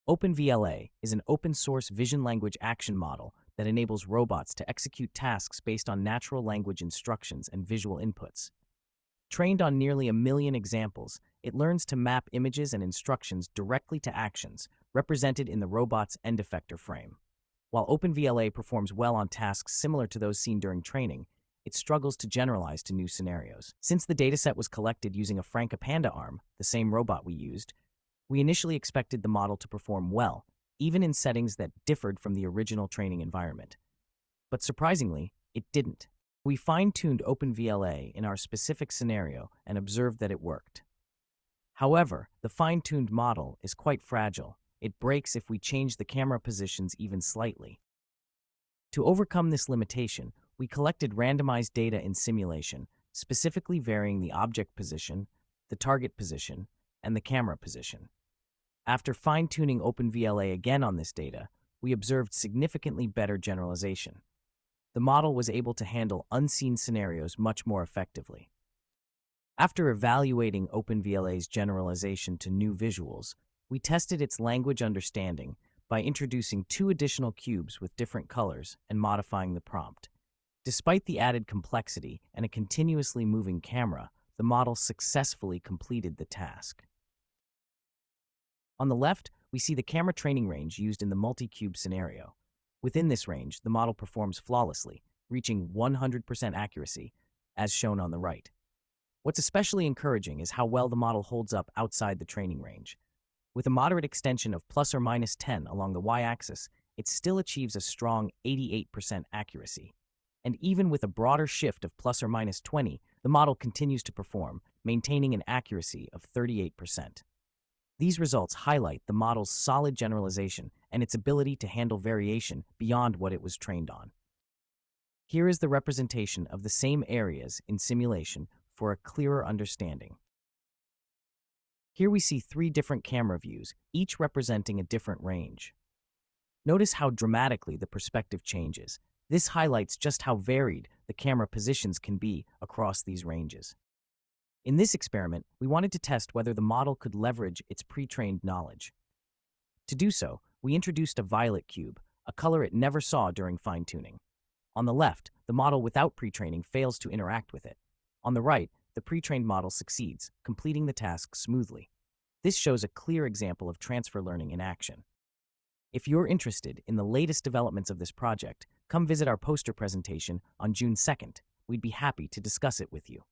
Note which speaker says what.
Speaker 1: OpenVLA is an open-source vision language action model that enables robots to execute tasks based on natural language instructions and visual inputs. Trained on nearly 1 million examples, it learns to map images and instructions directly to actions represented in the robot's end effector frame. While OpenVLA performs well on tasks similar to those seen during training, it struggles to generalize to new scenarios. Since the dataset was collected using a Franca-Panda arm, the same robot we used, we initially expected the model to perform well, even in settings that differed from the original training environment. But surprisingly, it didn't. We fine-tuned OpenVLA in our specific scenario and observed that it worked. However, the fine-tuned model is quite fragile. It breaks if we change the camera positions even slightly. To overcome this limitation, we collected randomized data in simulation, specifically varying the object position, the target position, and the camera position. After fine-tuning OpenVLA again on this data, we observed significantly better generalization. The model was able to handle unseen scenarios much more effectively. After evaluating OpenVLA's generalization to new visuals, we tested its language understanding by introducing 2 additional cubes with different colors and modifying the prompt. Despite the added complexity and a continuously moving camera, the model successfully completed the task. On the left, we see the camera training range used in the multi-cube scenario. Within this range, the model performs flawlessly, reaching 100% accuracy, as shown on the right. What's especially encouraging is how well the model holds up outside the training range. With a moderate extension of plus or minus 10 along the y-axis, it still achieves a strong 88% accuracy. And even with a broader shift of plus or minus 20, the model continues to perform, maintaining an accuracy of 38%. These results highlight the model's solid generalization and its ability to handle variation beyond what it was trained on. Here is the representation of the same areas in simulation for a clearer understanding. Here we see 3 different camera views, each representing a different range. Notice how dramatically the perspective changes. This highlights just how varied the camera positions can be across these ranges. In this experiment, we wanted to test whether the model could leverage its pre-trained knowledge. To do so, we introduced a violet cube, a color it never saw during fine-tuning. On the left, the model without pre-training fails to interact with it. On the right, the pre-trained model succeeds, completing the task smoothly. This shows a clear example of transfer learning in action. If you're interested in the latest developments of this project, come visit our poster presentation on June 2nd. We'd be happy to discuss it with you.